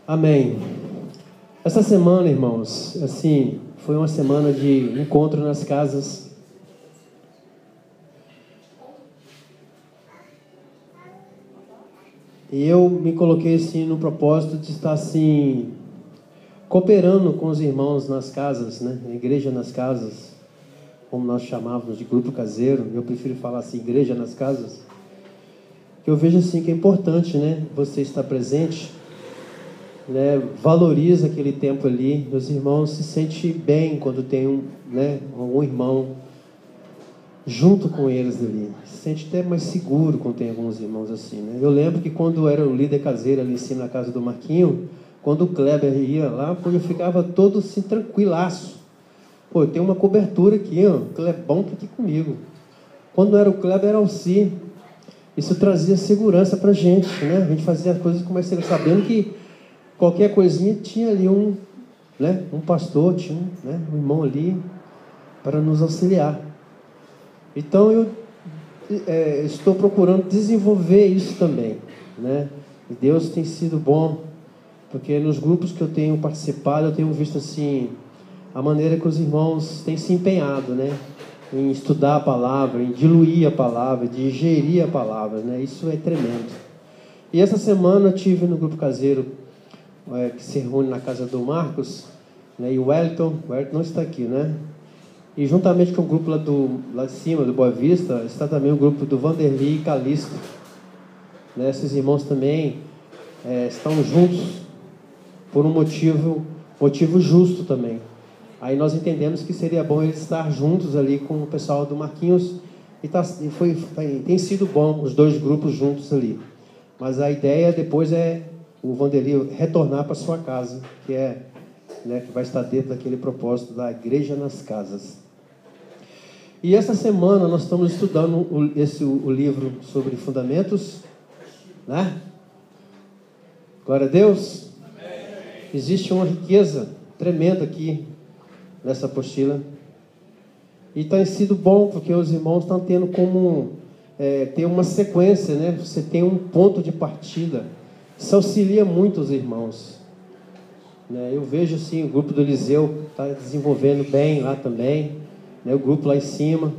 Amém. Essa semana, irmãos, assim, foi uma semana de encontro nas casas. E eu me coloquei assim no propósito de estar assim cooperando com os irmãos nas casas, né? Igreja nas casas, como nós chamávamos de grupo caseiro. Eu prefiro falar assim, igreja nas casas. Que eu vejo assim que é importante, né? Você estar presente, né? Valoriza aquele tempo ali. Os irmãos se sentem bem quando tem algum irmão junto com eles ali. Se sente até mais seguro quando tem alguns irmãos assim, né? Eu lembro que quando eu era o líder caseiro ali em cima na casa do Marquinho, quando o Kleber ia lá, eu ficava todo assim tranquilaço. Pô, eu tenho uma cobertura aqui, ó. O Clebão tá aqui comigo. Quando não era o Kleber, era o Alci. Isso trazia segurança pra gente, né? A gente fazia as coisas com mais segurança, sabendo que qualquer coisinha tinha ali um pastor, tinha um irmão ali para nos auxiliar. Então eu estou procurando desenvolver isso também, né? E Deus tem sido bom, porque nos grupos que eu tenho participado, eu tenho visto assim a maneira que os irmãos têm se empenhado, né? Em estudar a palavra, em diluir a palavra, de digerir a palavra, né? Isso é tremendo. E essa semana eu tive no grupo caseiro que se reúne na casa do Marcos, né? E o Wellington não está aqui, né? E juntamente com o grupo lá de cima, do Boa Vista, está também o grupo do Vanderly e Calixto, né? Esses irmãos também estão juntos por um motivo justo também. Aí nós entendemos que seria bom eles estar juntos ali com o pessoal do Marquinhos, e tem sido bom os dois grupos juntos ali. Mas a ideia depois é o Vanderly retornar para sua casa, que que vai estar dentro daquele propósito da igreja nas casas. E essa semana nós estamos estudando o livro sobre fundamentos, né? Glória a Deus. Amém. Existe uma riqueza tremenda aqui nessa apostila, e tem sido bom porque os irmãos estão tendo como ter uma sequência, né? Você tem um ponto de partida. Isso auxilia muito os irmãos, né? Eu vejo assim, o grupo do Eliseu está desenvolvendo bem lá também, né? O grupo lá em cima,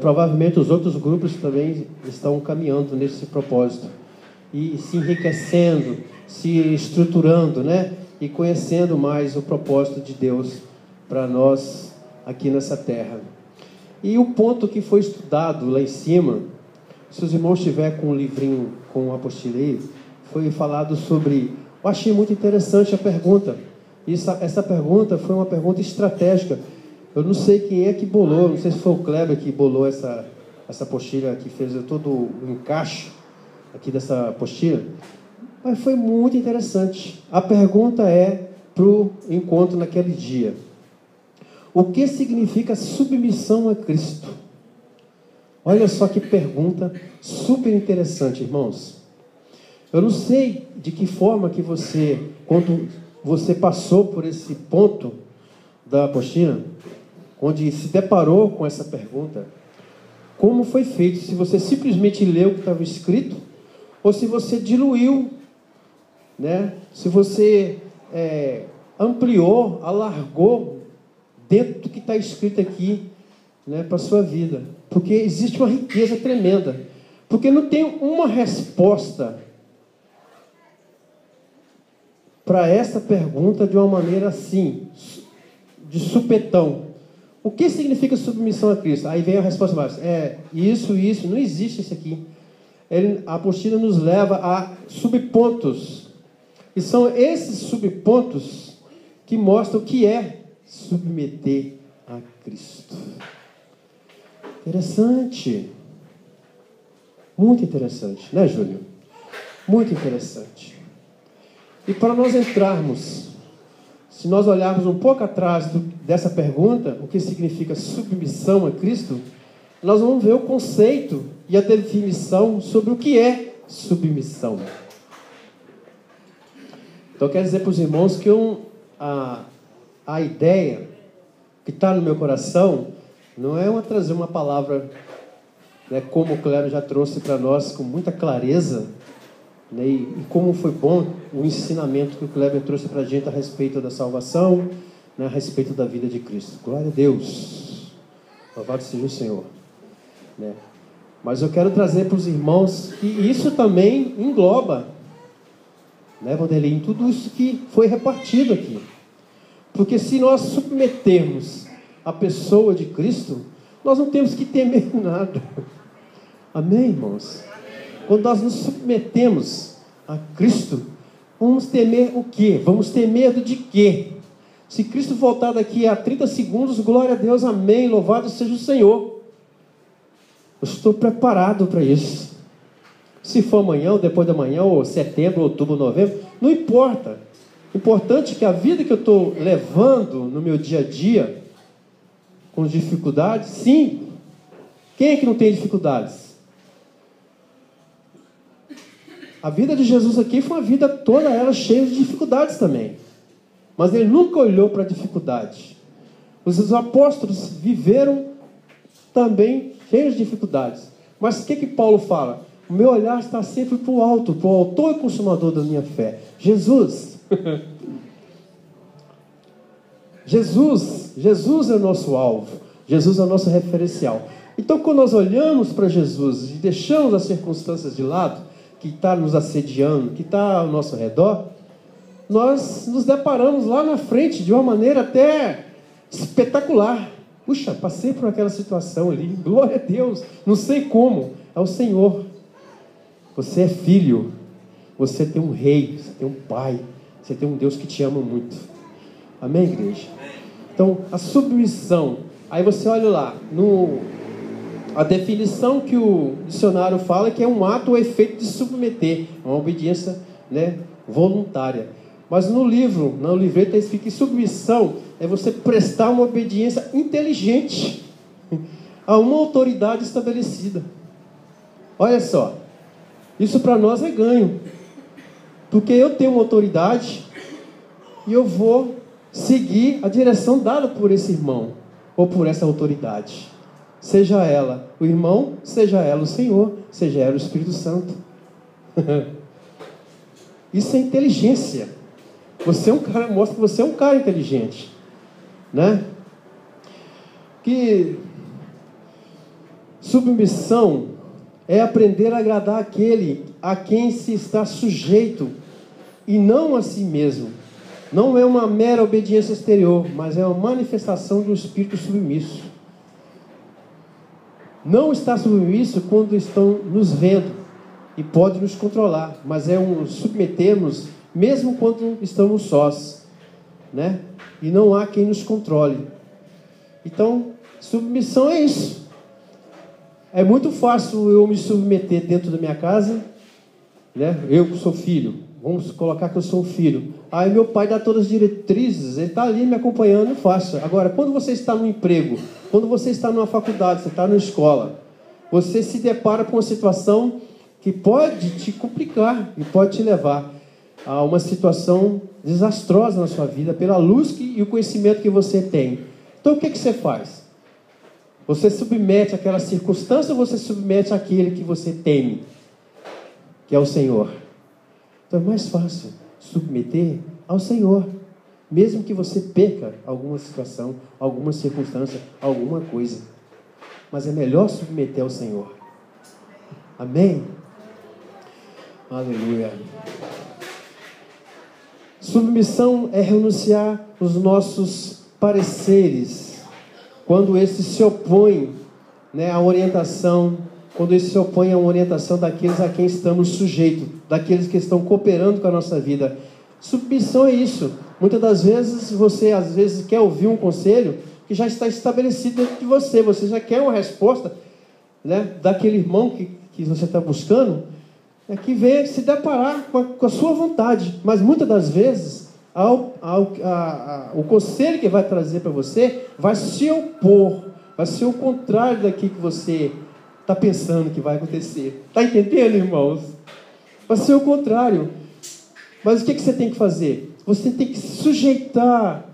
provavelmente os outros grupos também estão caminhando nesse propósito e se enriquecendo, se estruturando, né? E conhecendo mais o propósito de Deus para nós aqui nessa terra. E o ponto que foi estudado lá em cima, se os irmãos estiverem com um livrinho com a apostila aí, foi falado sobre... Eu achei muito interessante a pergunta. Essa pergunta foi uma pergunta estratégica. Eu não sei quem é que bolou, não sei se foi o Kleber que bolou essa apostila, que fez todo o encaixe aqui dessa apostila, mas foi muito interessante. A pergunta é para o encontro naquele dia: o que significa submissão a Cristo? Olha só que pergunta super interessante, irmãos. Eu não sei de que forma que você, quando você passou por esse ponto da apostila, onde se deparou com essa pergunta, como foi feito? Se você simplesmente leu o que estava escrito, ou se você diluiu, né? Se você ampliou, alargou dentro do que está escrito aqui, né, para a sua vida. Porque existe uma riqueza tremenda. Porque não tem uma resposta para essa pergunta de uma maneira assim, de supetão. O que significa submissão a Cristo? Aí vem a resposta básica. Isso, não existe isso aqui. A apostila nos leva a subpontos. E são esses subpontos que mostram o que é submeter a Cristo. Interessante. Muito interessante, né, Júlio? Muito interessante. E para nós entrarmos, se nós olharmos um pouco atrás dessa pergunta, o que significa submissão a Cristo, nós vamos ver o conceito e a definição sobre o que é submissão. Então, eu quero dizer para os irmãos que a ideia que está no meu coração não é trazer uma palavra, né, como o Cléber já trouxe para nós com muita clareza, né? E como foi bom o ensinamento que o Kleber trouxe para a gente a respeito da salvação, né? A respeito da vida de Cristo. Glória a Deus. Louvado seja o Senhor. Né? Mas eu quero trazer para os irmãos que isso também engloba, né, Vanderlei, em tudo isso que foi repartido aqui. Porque se nós submetermos a pessoa de Cristo, nós não temos que temer nada. Amém, irmãos? Quando nós nos submetemos a Cristo, vamos temer o quê? Vamos ter medo de quê? Se Cristo voltar daqui a 30 segundos, glória a Deus, amém, louvado seja o Senhor. Eu estou preparado para isso. Se for amanhã, ou depois da manhã, ou setembro, outubro, novembro, não importa. O importante é que a vida que eu estou levando no meu dia a dia, com dificuldades, sim. Quem é que não tem dificuldades? A vida de Jesus aqui foi uma vida toda ela cheia de dificuldades também. Mas ele nunca olhou para a dificuldade. Os apóstolos viveram também cheios de dificuldades. Mas o que Paulo fala? O meu olhar está sempre para o alto, para o autor e consumador da minha fé. Jesus. Jesus é o nosso alvo. Jesus é o nosso referencial. Então, quando nós olhamos para Jesus e deixamos as circunstâncias de lado, que está nos assediando, que está ao nosso redor, nós nos deparamos lá na frente de uma maneira até espetacular. Puxa, passei por aquela situação ali, glória a Deus, não sei como, é o Senhor. Você é filho, você tem um rei, você tem um pai, você tem um Deus que te ama muito. Amém, igreja? Então, a submissão, aí você olha lá, a definição que o dicionário fala é que é um ato ou efeito de submeter, uma obediência, né, voluntária. Mas no livreto está escrito que submissão é você prestar uma obediência inteligente a uma autoridade estabelecida. Olha só, isso para nós é ganho, porque eu tenho uma autoridade e eu vou seguir a direção dada por esse irmão ou por essa autoridade. Seja ela o irmão, seja ela o Senhor, seja ela o Espírito Santo. Isso é inteligência. Você é um cara, mostra que você é um cara inteligente, né? Que submissão é aprender a agradar aquele a quem se está sujeito e não a si mesmo. Não é uma mera obediência exterior, mas é uma manifestação de um espírito submisso. Não está submisso quando estão nos vendo e pode nos controlar, mas é um submetermos mesmo quando estamos sós, né? E não há quem nos controle. Então, submissão é isso. É muito fácil eu me submeter dentro da minha casa, né? Eu que sou filho, vamos colocar que eu sou um filho. Aí meu pai dá todas as diretrizes, ele está ali me acompanhando, faça. Agora, quando você está no emprego, quando você está numa faculdade, você está na escola, você se depara com uma situação que pode te complicar e pode te levar a uma situação desastrosa na sua vida, pela luz e o conhecimento que você tem. Então, o que você faz? Você submete àquela circunstância ou você submete àquele que você teme, que é o Senhor? Então, é mais fácil submeter ao Senhor, mesmo que você perca alguma situação, alguma circunstância, alguma coisa. Mas é melhor submeter ao Senhor. Amém? Aleluia. Submissão é renunciar os nossos pareceres, quando esses se opõem, né, à orientação, quando esses se opõem à orientação daqueles a quem estamos sujeitos, daqueles que estão cooperando com a nossa vida. Submissão é isso. Muitas das vezes, você às vezes quer ouvir um conselho que já está estabelecido dentro de você. Você já quer uma resposta, né, daquele irmão que você está buscando, que vem se deparar com a sua vontade. Mas muitas das vezes, o conselho que vai trazer para você vai se opor, vai ser o contrário daquilo que você está pensando que vai acontecer. Está entendendo, irmãos? Vai ser o contrário. Mas o que você tem que fazer? Você tem que sujeitar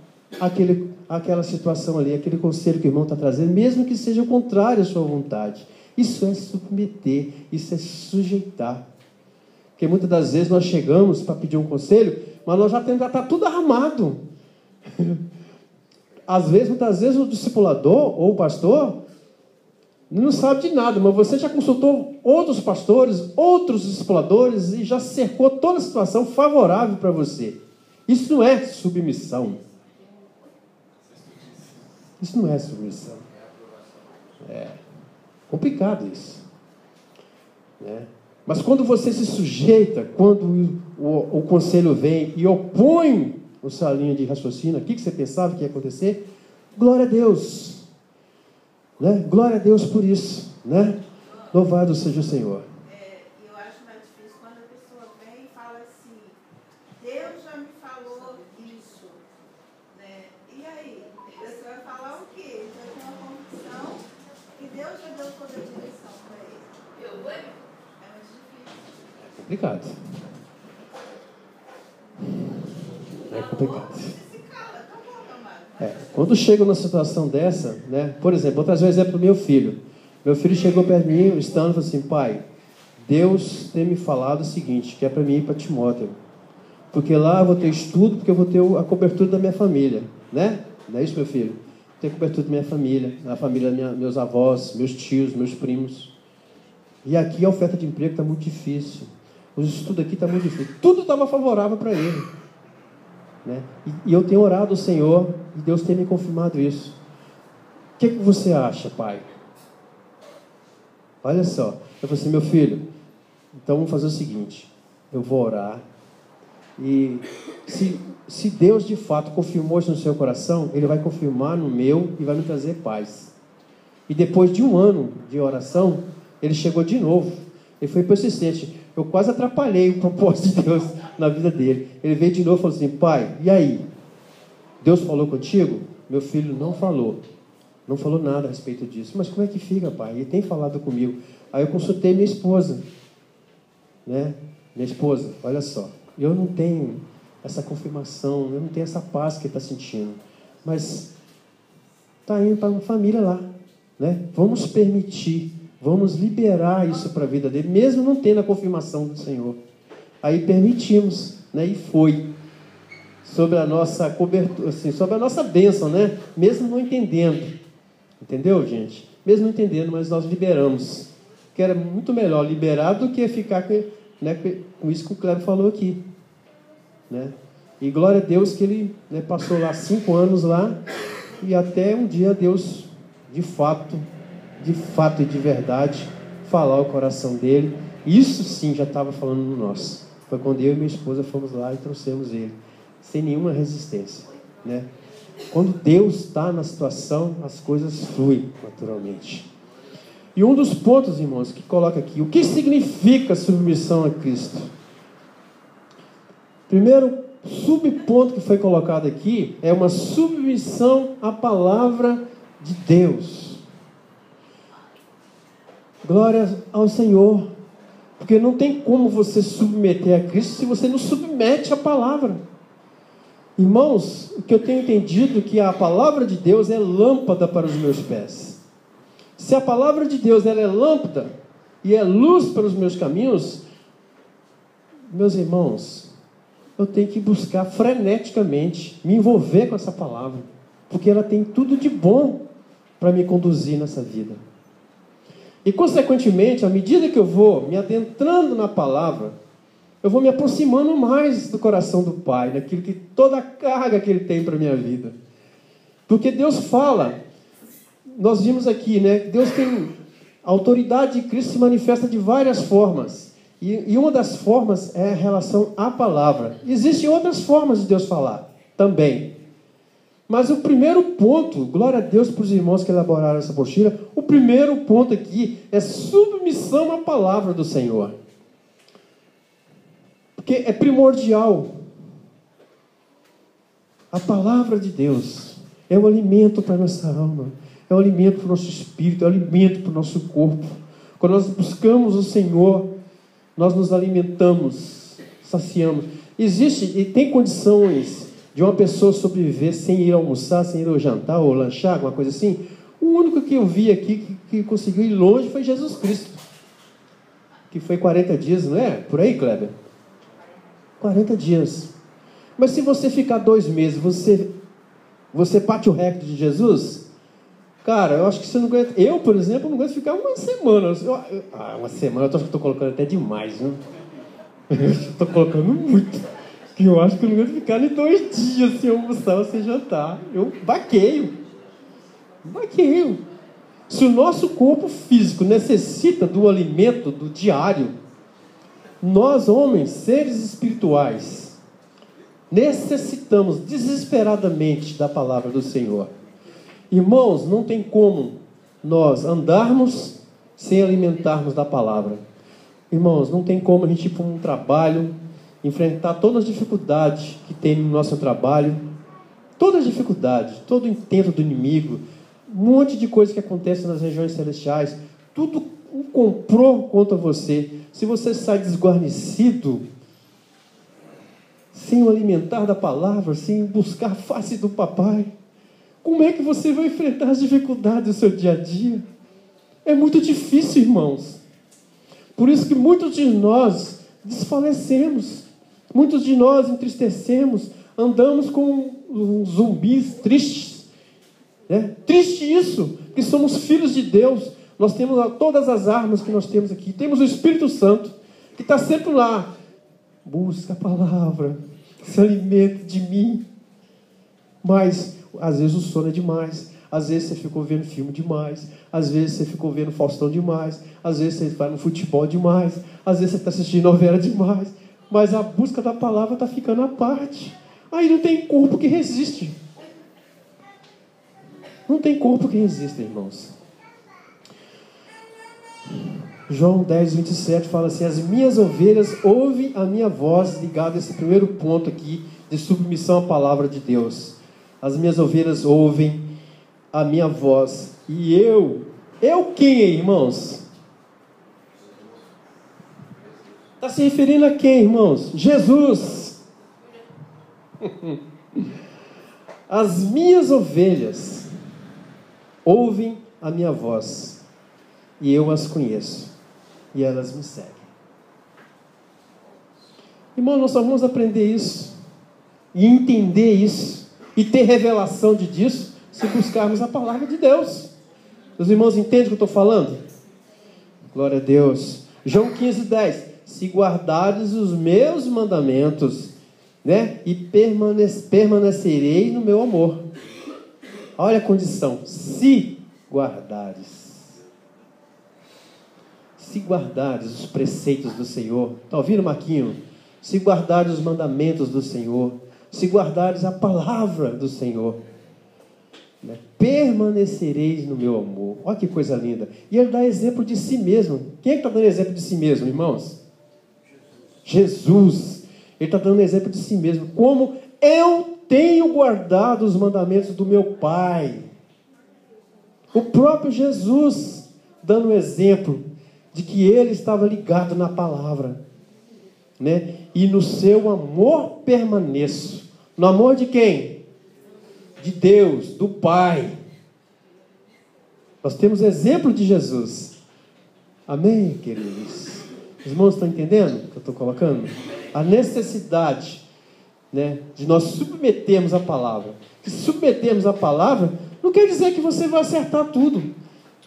aquela situação ali, aquele conselho que o irmão está trazendo, mesmo que seja o contrário à sua vontade. Isso é submeter, isso é sujeitar. Porque muitas das vezes nós chegamos para pedir um conselho, mas nós já está tudo armado. Muitas vezes o discipulador ou o pastor não sabe de nada, mas você já consultou outros pastores, outros discipuladores e já cercou toda a situação favorável para você. Isso não é submissão. Isso não é submissão. É complicado isso. Né? Mas quando você se sujeita, quando o conselho vem e opõe a sua linha de raciocínio, o que você pensava que ia acontecer? Glória a Deus. Né? Glória a Deus por isso. Né? Louvado seja o Senhor. Eu acho mais difícil quando a pessoa vem e fala assim, Deus já me falou isso. Né? E aí? Você vai falar o quê? Já tem uma convicção que Deus já deu toda a direção para ele. É mais difícil. É complicado. É complicado. Quando chego numa situação dessa, né? Por exemplo, vou trazer um exemplo do meu filho. Meu filho chegou perto de mim, estando, e falou assim, pai, Deus tem me falado o seguinte, que é para mim ir para Timóteo. Porque lá eu vou ter estudo, porque eu vou ter a cobertura da minha família. Né? Não é isso, meu filho? Ter cobertura da minha família, da família meus avós, meus tios, meus primos. E aqui a oferta de emprego está muito difícil. Os estudos aqui estão muito difíceis. Tudo estava favorável para ele. Né? E eu tenho orado ao Senhor e Deus tem me confirmado isso. O que você acha, pai? Olha só, eu falei assim, meu filho, então vamos fazer o seguinte, eu vou orar e se Deus de fato confirmou isso no seu coração, Ele vai confirmar no meu e vai me trazer paz. E depois de 1 ano de oração, ele chegou de novo, ele foi persistente. Eu quase atrapalhei o propósito de Deus na vida dele. Ele veio de novo e falou assim, pai, e aí? Deus falou contigo? Meu filho não falou. Não falou nada a respeito disso. Mas como é que fica, pai? Ele tem falado comigo. Aí eu consultei minha esposa. Né? Minha esposa, olha só. Eu não tenho essa confirmação, eu não tenho essa paz que ele está sentindo. Mas está indo para uma família lá. Né? Vamos permitir. Vamos liberar isso para a vida dele, mesmo não tendo a confirmação do Senhor. Aí permitimos, né? E foi. Sobre a nossa cobertura, assim, sobre a nossa bênção, né? Mesmo não entendendo. Entendeu, gente? Mesmo não entendendo, mas nós liberamos. Que era muito melhor liberar do que ficar com isso que o Cleber falou aqui. Né? E glória a Deus que ele, né, passou lá 5 anos lá, e até um dia Deus, de fato e de verdade, falar o coração dele. Isso sim já estava falando no nosso. Foi quando eu e minha esposa fomos lá e trouxemos ele, sem nenhuma resistência. Né? Quando Deus está na situação, as coisas fluem naturalmente. E um dos pontos, irmãos, que coloca aqui, o que significa submissão a Cristo? Primeiro subponto que foi colocado aqui é uma submissão à palavra de Deus. Glória ao Senhor. Porque não tem como você submeter a Cristo se você não submete a palavra. Irmãos, o que eu tenho entendido é que a palavra de Deus é lâmpada para os meus pés. Se a palavra de Deus ela é lâmpada e é luz para os meus caminhos, meus irmãos, eu tenho que buscar freneticamente me envolver com essa palavra, porque ela tem tudo de bom para me conduzir nessa vida. E, consequentemente, à medida que eu vou me adentrando na palavra, eu vou me aproximando mais do coração do Pai, daquilo que toda a carga que Ele tem para a minha vida. Porque Deus fala, nós vimos aqui, né? Deus tem, a autoridade de Cristo se manifesta de várias formas. E uma das formas é a relação à palavra. Existem outras formas de Deus falar também. Mas o primeiro ponto, glória a Deus para os irmãos que elaboraram essa apostila, o primeiro ponto aqui é submissão à palavra do Senhor. Porque é primordial. A palavra de Deus é um alimento para a nossa alma, é um alimento para o nosso espírito, é um alimento para o nosso corpo. Quando nós buscamos o Senhor, nós nos alimentamos, saciamos. Existe e tem condições de uma pessoa sobreviver sem ir almoçar, sem ir ao jantar ou lanchar, alguma coisa assim. O único que eu vi aqui que conseguiu ir longe foi Jesus Cristo. que foi 40 dias, não é? Por aí, Kleber? 40 dias. Mas se você ficar 2 meses, você bate o recorde de Jesus? Cara, eu acho que você não aguenta. Eu, por exemplo, não aguento ficar uma semana. Uma semana, eu acho que estou colocando até demais, né? Eu estou colocando muito. Que eu acho que eu não aguento ficar nem 2 dias sem almoçar ou sem jantar. Eu baqueio. Se o nosso corpo físico necessita do alimento do diário, nós, homens, seres espirituais, necessitamos desesperadamente da palavra do Senhor. Irmãos, não tem como nós andarmos sem alimentarmos da palavra. Irmãos, não tem como a gente ir para um trabalho, enfrentar todas as dificuldades que tem no nosso trabalho, todas as dificuldades, todo o intento do inimigo, um monte de coisa que acontece nas regiões celestiais, tudo comprou contra você. Se você sai desguarnecido, sem o alimentar da palavra, sem buscar a face do papai, como é que você vai enfrentar as dificuldades do seu dia a dia? É muito difícil, irmãos. Por isso que muitos de nós desfalecemos, muitos de nós entristecemos, andamos com zumbis tristes, né? Triste isso, que somos filhos de Deus. Nós temos todas as armas que nós temos aqui. Temos o Espírito Santo, que está sempre lá. Busca a palavra, se alimente de mim. Mas, às vezes, o sono é demais. Às vezes, você ficou vendo filme demais. Às vezes, você ficou vendo Faustão demais. Às vezes, você vai no futebol demais. Às vezes, você está assistindo novela demais. Mas a busca da palavra está ficando à parte. Aí não tem corpo que resiste. Não tem corpo que resista, irmãos. João 10, 27 fala assim: as minhas ovelhas ouvem a minha voz, ligado a esse primeiro ponto aqui, de submissão à palavra de Deus. As minhas ovelhas ouvem a minha voz. E eu quem, irmãos? Está se referindo a quem, irmãos? Jesus. As minhas ovelhas ouvem a minha voz, e eu as conheço, e elas me seguem. Irmão, nós só vamos aprender isso, e entender isso, e ter revelação disso, se buscarmos a palavra de Deus. Os irmãos entendem o que eu estou falando? Glória a Deus. João 15, 10. Se guardares os meus mandamentos, né? E permanecereis no meu amor. Olha a condição. Se guardares. Se guardares os preceitos do Senhor. Está ouvindo, Marquinho? Se guardares os mandamentos do Senhor. Se guardares a palavra do Senhor, né? Permanecereis no meu amor. Olha que coisa linda. E ele dá exemplo de si mesmo. Quem é que está dando exemplo de si mesmo, irmãos? Jesus. Ele está dando exemplo de si mesmo. Como eu tenho guardado os mandamentos do meu Pai. O próprio Jesus dando um exemplo de que ele estava ligado na palavra, né? E no seu amor permaneço. No amor de quem? De Deus, do Pai. Nós temos exemplo de Jesus. Amém, queridos? Os irmãos estão entendendo o que eu estou colocando? A necessidade, né, de nós submetermos a palavra. Se submetermos a palavra, não quer dizer que você vai acertar tudo,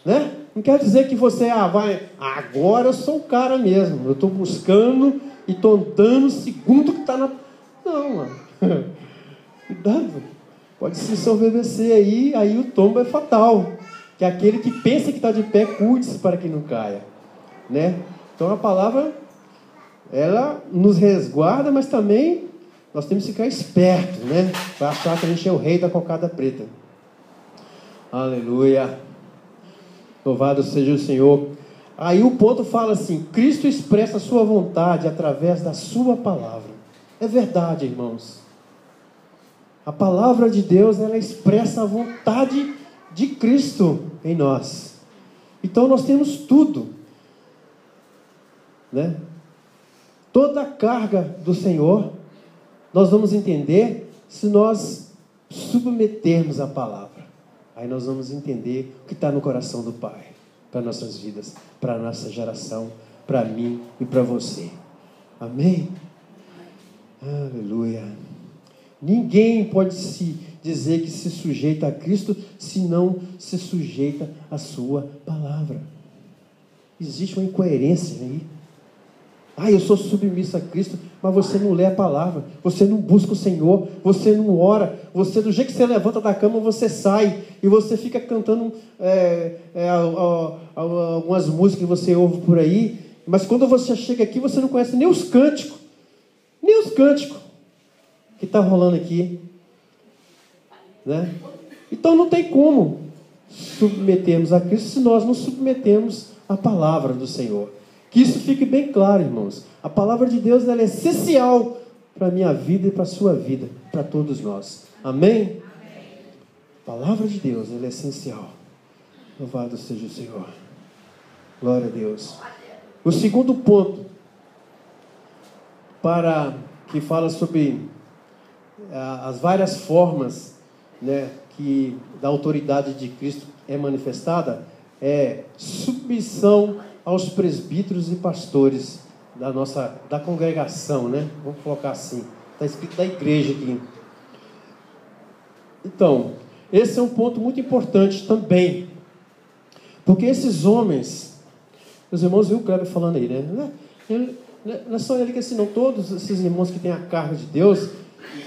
né? Não quer dizer que você agora eu sou o cara mesmo. Eu estou buscando e estou andando segundo o que está na... Não, mano. Cuidado. Pode se desobedecer aí o tombo é fatal. Que é aquele que pensa que está de pé, cuide-se para que não caia, né? Então a palavra, ela nos resguarda, mas também nós temos que ficar espertos, né? Para achar que a gente é o rei da cocada preta. Aleluia. Louvado seja o Senhor. Aí o ponto fala assim: Cristo expressa a sua vontade através da sua palavra. É verdade, irmãos. A palavra de Deus, ela expressa a vontade de Cristo em nós. Então nós temos tudo, né? Toda a carga do Senhor nós vamos entender se nós submetermos a palavra. Aí nós vamos entender o que está no coração do Pai para nossas vidas, para a nossa geração, para mim e para você. Amém? Aleluia. Ninguém pode se dizer que se sujeita a Cristo se não se sujeita à sua palavra. Existe uma incoerência aí. Eu sou submisso a Cristo, mas você não lê a palavra, você não busca o Senhor, você não ora, você, do jeito que você levanta da cama, você sai e você fica cantando algumas músicas que você ouve por aí, mas quando você chega aqui, você não conhece nem os cânticos que está rolando aqui, né? Então não tem como submetermos a Cristo se nós não submetemos a palavra do Senhor. Que isso fique bem claro, irmãos. A palavra de Deus ela é essencial para a minha vida e para a sua vida, para todos nós. Amém? A palavra de Deus ela é essencial. Louvado seja o Senhor. Glória a Deus. O segundo ponto, que fala sobre as várias formas, né, que da autoridade de Cristo é manifestada, é submissão aos presbíteros e pastores da congregação, né? Vamos colocar assim. Está escrito da igreja aqui. Então, esse é um ponto muito importante também. Porque esses homens, os irmãos viram o Kleber falando aí, né? Não é só ele que ensinou, todos esses irmãos que têm a carga de Deus,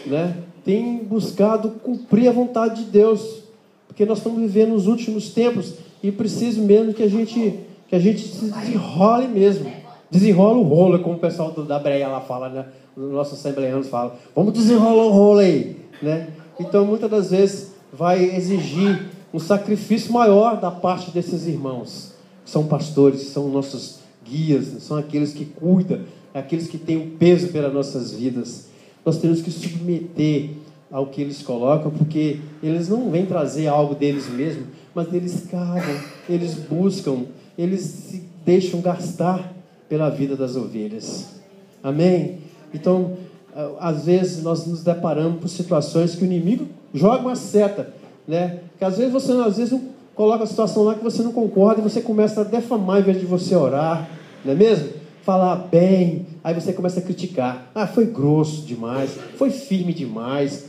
né, têm buscado cumprir a vontade de Deus. Porque nós estamos vivendo nos últimos tempos e preciso mesmo que a gente se desenrole mesmo. Desenrola o rolo, como o pessoal da Breia lá fala, né? Os nossos assembleanos falam. Vamos desenrolar o rolo aí, né? Então, muitas das vezes, vai exigir um sacrifício maior da parte desses irmãos. São pastores, são nossos guias, são aqueles que cuidam, aqueles que têm o peso pelas nossas vidas. Nós temos que submeter ao que eles colocam, porque eles não vêm trazer algo deles mesmos, mas eles cavam, eles buscam, eles se deixam gastar pela vida das ovelhas. Amém? Então, às vezes nós nos deparamos com situações que o inimigo joga uma seta, né? Que às vezes você não coloca a situação lá que você não concorda e você começa a defamar em vez de você orar, não é mesmo? Falar bem, aí você começa a criticar. Foi grosso demais, foi firme demais.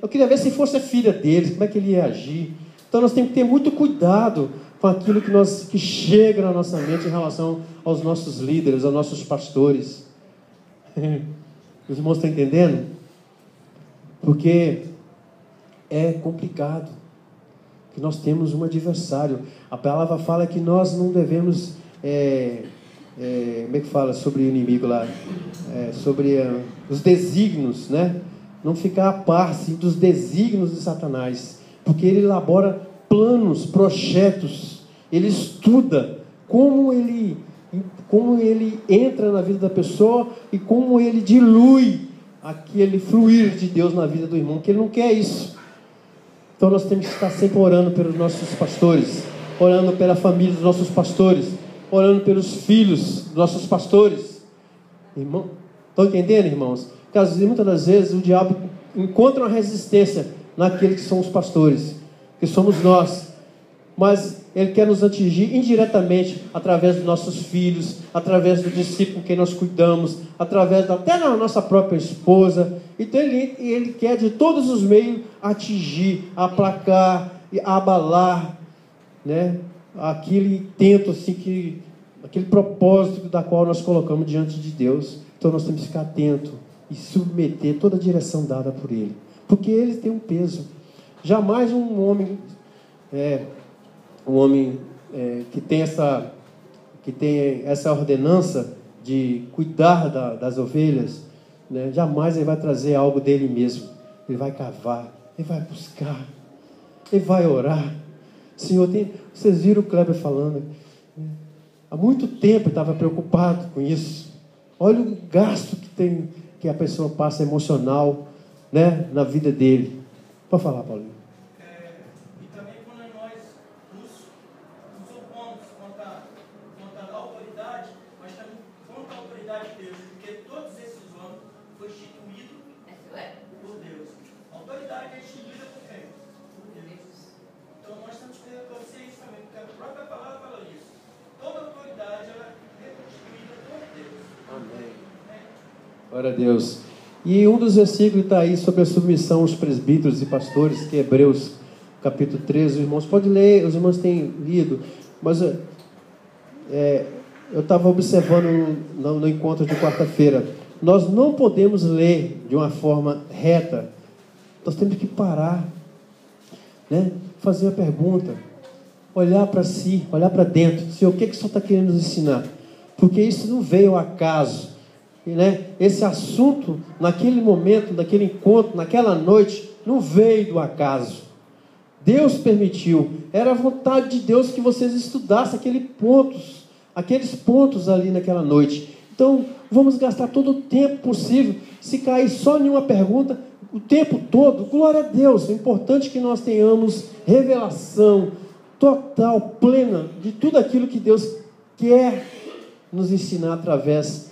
Eu queria ver se fosse a filha deles, como é que ele ia agir. Então nós temos que ter muito cuidado com aquilo que chega na nossa mente em relação aos nossos líderes, aos nossos pastores. Os irmãos estão entendendo? Porque é complicado. Que nós temos um adversário. A palavra fala que nós não devemos... como é que fala sobre o inimigo lá? Sobre os desígnios, né? Não ficar a par sim, dos desígnios de Satanás. Porque ele elabora planos, projetos. Ele estuda como ele entra na vida da pessoa e como ele dilui aquele fluir de Deus na vida do irmão, que ele não quer isso. Então nós temos que estar sempre orando pelos nossos pastores, orando pela família dos nossos pastores, orando pelos filhos dos nossos pastores. Irmão, estão entendendo, irmãos? Porque muitas das vezes o diabo encontra uma resistência naqueles que são os pastores, que somos nós. Mas ele quer nos atingir indiretamente através dos nossos filhos, através do discípulo com quem nós cuidamos, através até da nossa própria esposa. Então ele quer de todos os meios atingir, aplacar, abalar, né, aquele intento, assim, aquele propósito da qual nós colocamos diante de Deus. Então nós temos que ficar atento e submeter toda a direção dada por ele, porque ele tem um peso. Jamais um homem que tem essa ordenança de cuidar das ovelhas, né, jamais ele vai trazer algo dele mesmo. Ele vai cavar, ele vai buscar, ele vai orar. Senhor, vocês viram o Kleber falando, né? Há muito tempo ele estava preocupado com isso. Olha o gasto que a pessoa passa emocional, né, na vida dele. Pode falar, Paulinho. Glória a Deus. E um dos versículos está aí sobre a submissão aos presbíteros e pastores, que é Hebreus capítulo 13. Os irmãos podem ler, os irmãos têm lido, mas eu estava observando no encontro de quarta-feira. Nós não podemos ler de uma forma reta. Nós temos que parar, né? Fazer uma pergunta, olhar para si, olhar para dentro. Senhor, o que o Senhor está querendo nos ensinar? Porque isso não veio ao acaso, né? Esse assunto, naquele momento, naquele encontro, naquela noite, não veio do acaso. Deus permitiu. Era a vontade de Deus que vocês estudassem aqueles pontos ali naquela noite. Então, vamos gastar todo o tempo possível. Se cair só em uma pergunta, o tempo todo, glória a Deus. É importante que nós tenhamos revelação total, plena, de tudo aquilo que Deus quer nos ensinar através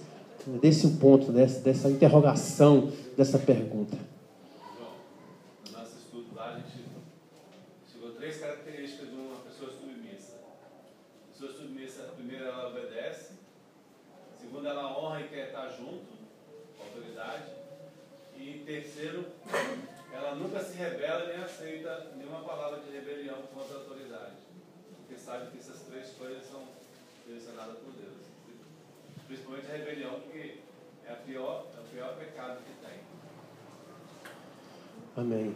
desse ponto, dessa interrogação, dessa pergunta. No nosso estudo lá, a gente chegou a 3 características de uma pessoa submissa. A pessoa submissa, a primeira, ela obedece. A segunda, ela honra e quer estar junto com a autoridade. E terceiro, ela nunca se rebela nem aceita nenhuma palavra de rebelião contra a autoridade. Porque sabe que essas 3 coisas são direcionadas por Deus. Principalmente a rebelião, que é o pior pecado que tem. Amém.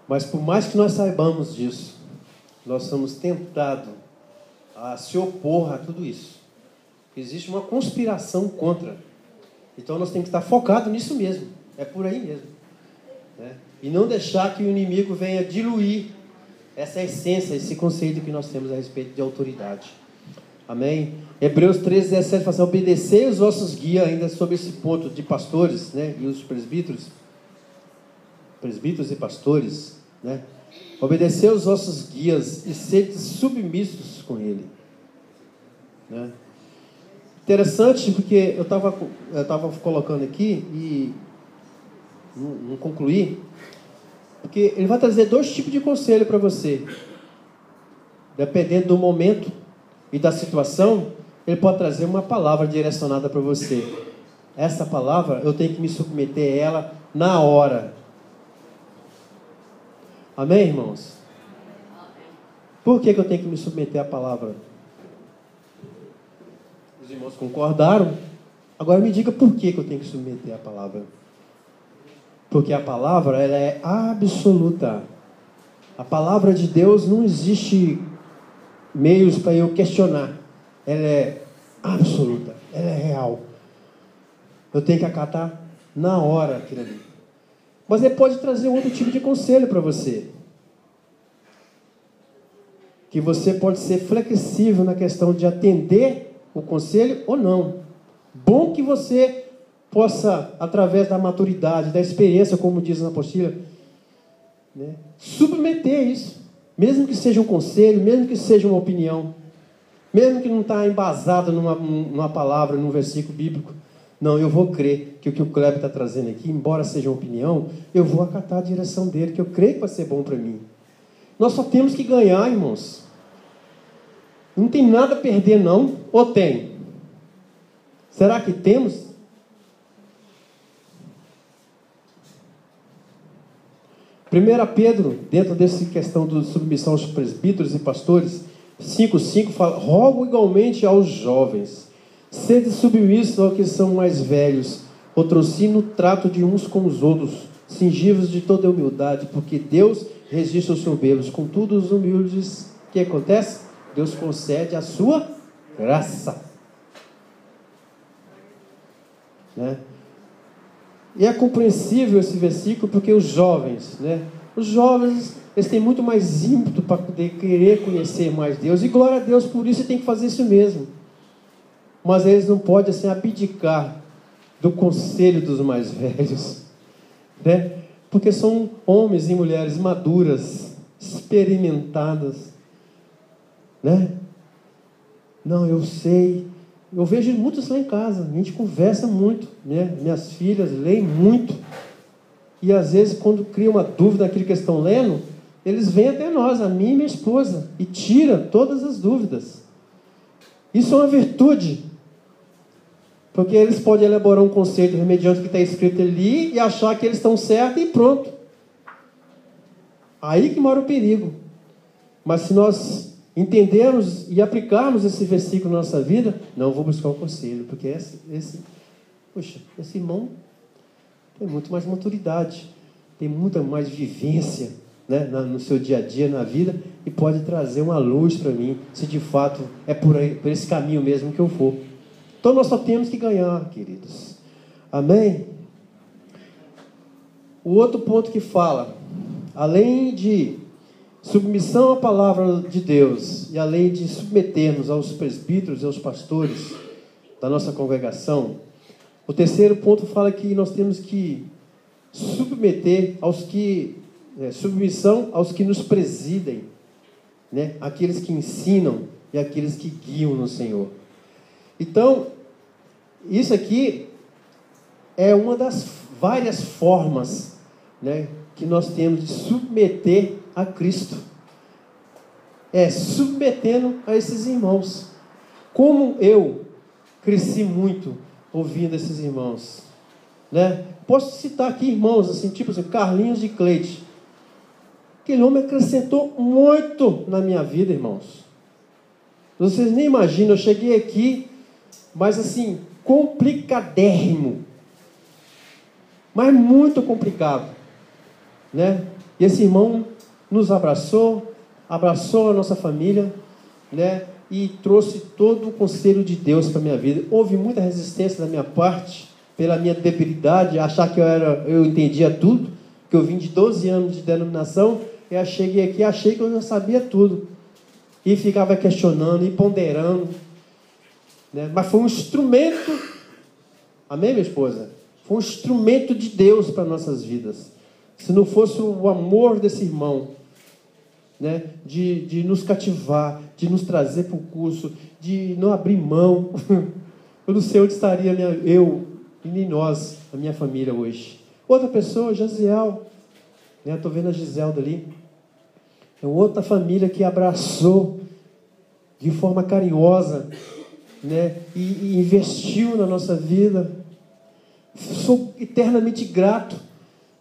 Mas por mais que nós saibamos disso, nós somos tentados a se opor a tudo isso. Existe uma conspiração contra. Então nós temos que estar focados nisso mesmo. É por aí mesmo, né? E não deixar que o inimigo venha diluir essa essência, esse conceito que nós temos a respeito de autoridade. Amém? Hebreus 13:17 fala assim: obedecei os vossos guias, ainda sobre esse ponto de pastores, né? E os presbíteros e pastores, né? Obedecei os vossos guias e sede submissos com ele, né? Interessante, porque eu estava colocando aqui e não concluí, porque ele vai trazer 2 tipos de conselho para você. Dependendo do momento e da situação, ele pode trazer uma palavra direcionada para você. Essa palavra, eu tenho que me submeter a ela na hora. Amém, irmãos? Por que eu tenho que me submeter à palavra? Os irmãos concordaram. Agora me diga por que eu tenho que submeter à palavra. Porque a palavra, ela é absoluta. A palavra de Deus não existe meios para eu questionar. Ela é absoluta, ela é real. Eu tenho que acatar na hora aquilo ali. Mas ele pode trazer outro tipo de conselho para você. Que você pode ser flexível na questão de atender o conselho ou não. Bom que você possa, através da maturidade, da experiência, como diz na apostila, né, submeter isso. Mesmo que seja um conselho, mesmo que seja uma opinião, mesmo que não está embasado numa palavra, num versículo bíblico. Não, eu vou crer que o Kleber está trazendo aqui, embora seja uma opinião, eu vou acatar a direção dele, que eu creio que vai ser bom para mim. Nós só temos que ganhar, irmãos. Não tem nada a perder, não. Ou tem? Será que temos? Primeira Pedro, dentro dessa questão da submissão aos presbíteros e pastores, 5:5 fala: rogo igualmente aos jovens, sede submissos aos que são mais velhos, patrocinem o trato de uns com os outros, cingivos de toda humildade, porque Deus resiste aos soberbos. Contudo, os humildes, o que acontece? Deus concede a sua graça, né? E é compreensível esse versículo, porque os jovens, eles têm muito mais ímpeto para poder querer conhecer mais Deus, e glória a Deus por isso, tem que fazer isso mesmo. Mas eles não podem assim abdicar do conselho dos mais velhos, né? Porque são homens e mulheres maduras, experimentadas, né? Não, eu sei. Eu vejo muitos lá em casa, a gente conversa muito, né? Minhas filhas leem muito. E às vezes, quando cria uma dúvida naquilo que eles estão lendo, eles vêm até nós, a mim e minha esposa, e tira todas as dúvidas. Isso é uma virtude. Porque eles podem elaborar um conceito remediante que está escrito ali e achar que eles estão certos e pronto. Aí que mora o perigo. Mas se nós entendermos e aplicarmos esse versículo na nossa vida, não vou buscar o conselho, porque esse irmão tem muito mais maturidade, tem muita mais vivência, né, no seu dia a dia, na vida, e pode trazer uma luz para mim, se de fato é por esse caminho mesmo que eu for. Então nós só temos que ganhar, queridos. Amém? O outro ponto que fala, além de submissão à palavra de Deus e além de submetermos aos presbíteros e aos pastores da nossa congregação, o terceiro ponto fala que nós temos que submissão aos que nos presidem, né? Aqueles que ensinam e aqueles que guiam no Senhor. Então, isso aqui é uma das várias formas, né, que nós temos de submeter a Cristo. É submetendo a esses irmãos. Como eu cresci muito ouvindo esses irmãos, né? Posso citar aqui irmãos, assim, tipo assim, Carlinhos de Cleide. Aquele homem acrescentou muito na minha vida, irmãos. Vocês nem imaginam, eu cheguei aqui, mas assim, complicadérrimo. Mas muito complicado, né? E esse irmão nos abraçou a nossa família, né? E trouxe todo o conselho de Deus para a minha vida. Houve muita resistência da minha parte, pela minha debilidade, achar que eu entendia tudo, que eu vim de 12 anos de denominação, e eu cheguei aqui, achei que eu já sabia tudo. E ficava questionando e ponderando, né? Mas foi um instrumento, amém, minha esposa? Foi um instrumento de Deus para nossas vidas. Se não fosse o amor desse irmão, né, de nos cativar, de nos trazer para o curso, de não abrir mão, eu não sei onde estaria eu e nem nós, a minha família hoje. Outra pessoa, Jaziel, né, estou vendo a Giselda ali, é outra família que abraçou de forma carinhosa, né, e investiu na nossa vida. Sou eternamente grato,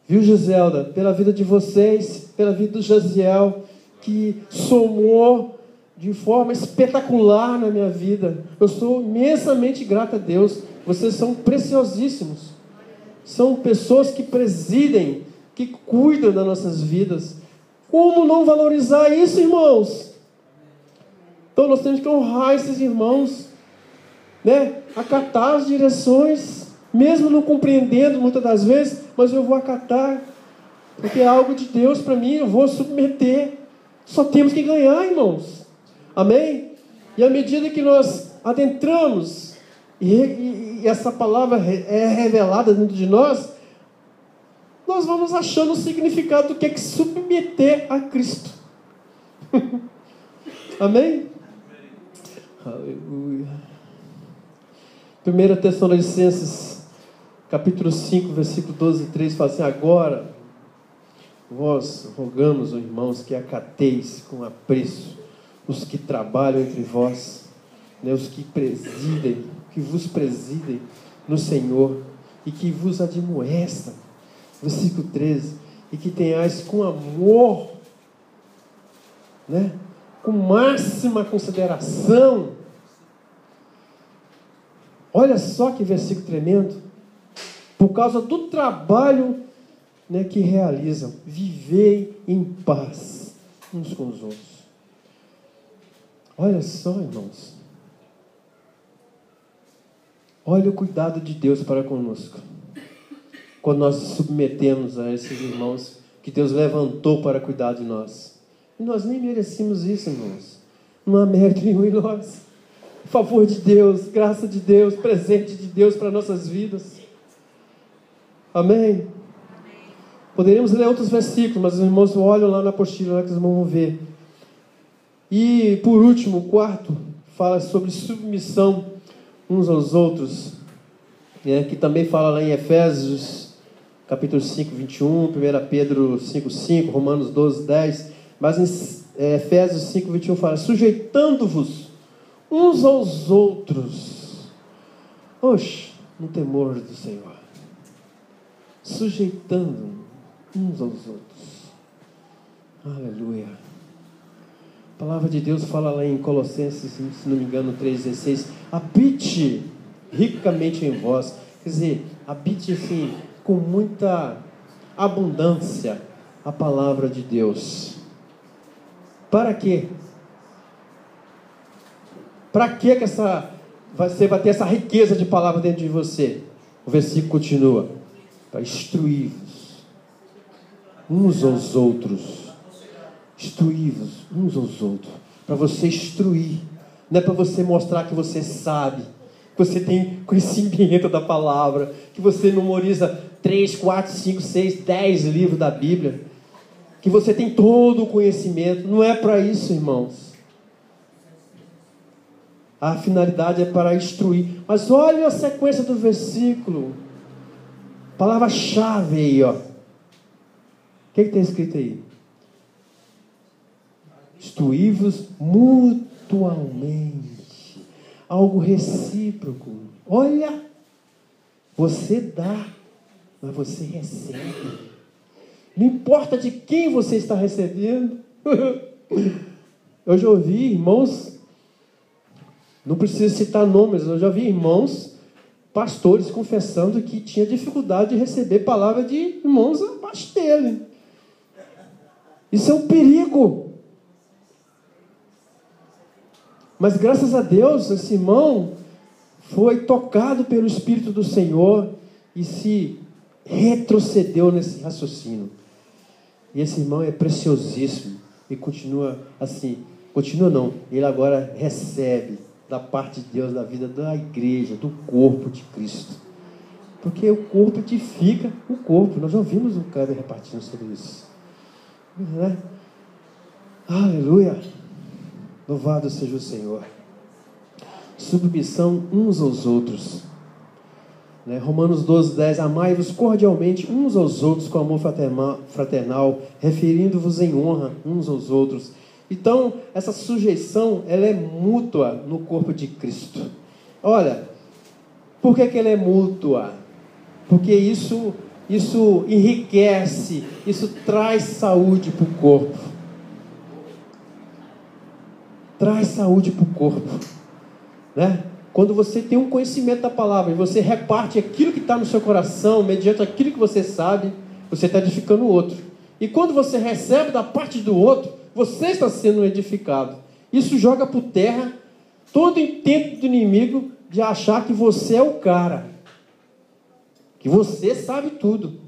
viu, Giselda, pela vida de vocês, pela vida do Jaziel, que somou de forma espetacular na minha vida. Eu sou imensamente grato a Deus. Vocês são preciosíssimos. São pessoas que presidem, que cuidam das nossas vidas. Como não valorizar isso, irmãos? Então nós temos que honrar esses irmãos, né? Acatar as direções, mesmo não compreendendo muitas das vezes, mas eu vou acatar, porque é algo de Deus para mim, eu vou submeter. Só temos que ganhar, irmãos. Amém? E à medida que nós adentramos e essa palavra é revelada dentro de nós, nós vamos achando o significado do que é submeter a Cristo. Amém? Aleluia. 1 Tessalonicenses capítulo 5, versículo 12 e 13 fala assim: agora vós rogamos, irmãos, que acateis com apreço os que trabalham entre vós, né, os que presidem, que vos presidem no Senhor e que vos admoestam. Versículo 13: e que tenhais com amor, né, com máxima consideração. Olha só que versículo tremendo. Por causa do trabalho, né, que realizam, vivei em paz uns com os outros. Olha só, irmãos. Olha o cuidado de Deus para conosco. Quando nós nos submetemos a esses irmãos que Deus levantou para cuidar de nós. E nós nem merecemos isso, irmãos. Não há mérito nenhum em nós. Favor de Deus, graça de Deus, presente de Deus para nossas vidas. Amém? Poderíamos ler outros versículos, mas os irmãos olham lá na apostila, lá que vocês vão ver. E, por último, o quarto, fala sobre submissão uns aos outros, né, que também fala lá em Efésios, capítulo 5, 21, 1 Pedro 5, 5, Romanos 12, 10. Mas em Efésios 5, 21 fala: sujeitando-vos uns aos outros. Oxe, no temor do Senhor, sujeitando uns aos outros. Aleluia. A palavra de Deus fala lá em Colossenses, se não me engano, 3,16: habite ricamente em vós. Quer dizer, habite assim, com muita abundância a palavra de Deus. Para quê? Para que você vai ter essa riqueza de palavra dentro de você? O versículo continua: para instruir-vos uns aos outros. Instruir-vos uns aos outros. Para você instruir. Não é para você mostrar que você sabe, que você tem conhecimento da palavra, que você memoriza 3, 4, 5, 6, 10 livros da Bíblia, que você tem todo o conhecimento. Não é para isso, irmãos. A finalidade é para instruir. Mas olha a sequência do versículo. Palavra-chave aí, ó. O que está escrito aí? Instruí-vos mutuamente. Algo recíproco. Olha, você dá, mas você recebe. Não importa de quem você está recebendo. Eu já ouvi irmãos, não preciso citar nomes, eu já vi irmãos, pastores, confessando que tinha dificuldade de receber palavra de irmãos abaixo dele. Isso é um perigo. Mas graças a Deus, esse irmão foi tocado pelo Espírito do Senhor e se retrocedeu nesse raciocínio. E esse irmão é preciosíssimo e continua assim. Continua não, ele agora recebe da parte de Deus, da vida da igreja, do corpo de Cristo. Porque o corpo edifica o corpo. Nós já ouvimos o cara repartindo sobre isso. Né? Aleluia. Louvado seja o Senhor. Submissão uns aos outros. Né? Romanos 12:10: amai-vos cordialmente uns aos outros com amor fraternal, referindo-vos em honra uns aos outros. Então, essa sujeição, ela é mútua no corpo de Cristo. Olha, por que ela é mútua? Porque isso enriquece, isso traz saúde para o corpo. Traz saúde para o corpo. Né? Quando você tem um conhecimento da palavra e você reparte aquilo que está no seu coração, mediante aquilo que você sabe, você está edificando o outro. E quando você recebe da parte do outro, você está sendo edificado. Isso joga por terra todo intento do inimigo de achar que você é o cara, que você sabe tudo.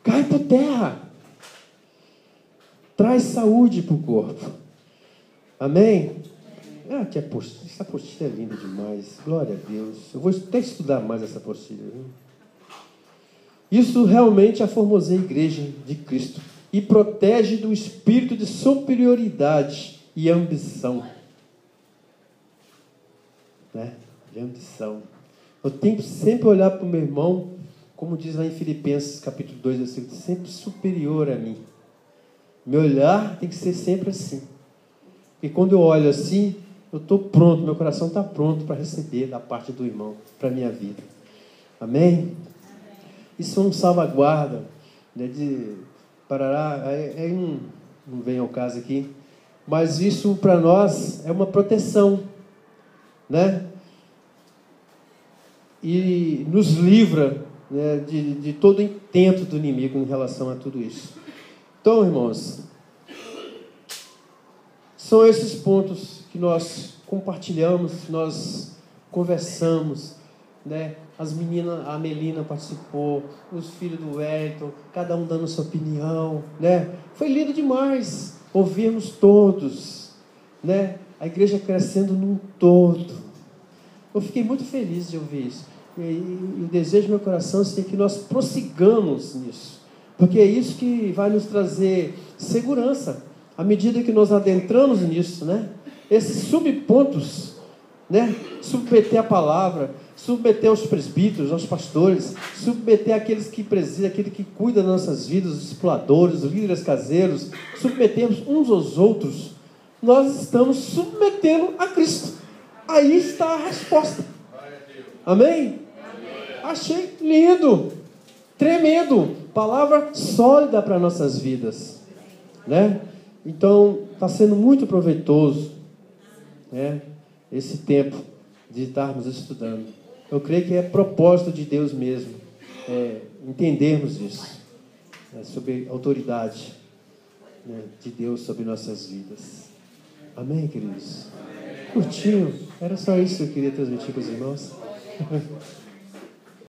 Cai por terra. Traz saúde para o corpo. Amém? Essa apostila é linda demais. Glória a Deus. Eu vou até estudar mais essa apostila. Isso realmente aformoseia a igreja de Cristo e protege do espírito de superioridade e ambição. Né? De ambição. Eu tenho que sempre olhar para o meu irmão, como diz lá em Filipenses capítulo 2, versículo, sempre superior a mim. Meu olhar tem que ser sempre assim. E quando eu olho assim, eu estou pronto, meu coração está pronto para receber da parte do irmão, para a minha vida. Amém? Isso é um salvaguarda, né, de Parará, não vem ao caso aqui, mas isso para nós é uma proteção, né? E nos livra, né, de todo intento do inimigo em relação a tudo isso. Então, irmãos, são esses pontos que nós compartilhamos, que nós conversamos, né? As meninas, a Melina participou, os filhos do Wellington, cada um dando sua opinião, né? Foi lindo demais ouvirmos todos, né? A igreja crescendo num todo. Eu fiquei muito feliz de ouvir isso. E o desejo do meu coração é que nós prossigamos nisso, porque é isso que vai nos trazer segurança à medida que nós adentramos nisso, né? Esses subpontos, né? Submeter a palavra, submeter aos presbíteros, aos pastores, submeter aqueles que presidem, aquele que cuida das nossas vidas, os discipuladores, os líderes caseiros, submetermos uns aos outros. Nós estamos submetendo a Cristo. Aí está a resposta. Amém? Achei lindo, tremendo, palavra sólida para nossas vidas, né? Então, está sendo muito proveitoso, né, esse tempo de estarmos estudando. Eu creio que é propósito de Deus mesmo, entendermos isso, sobre a autoridade, né, de Deus sobre nossas vidas. Amém, queridos? Curtinho? Era só isso que eu queria transmitir para os irmãos.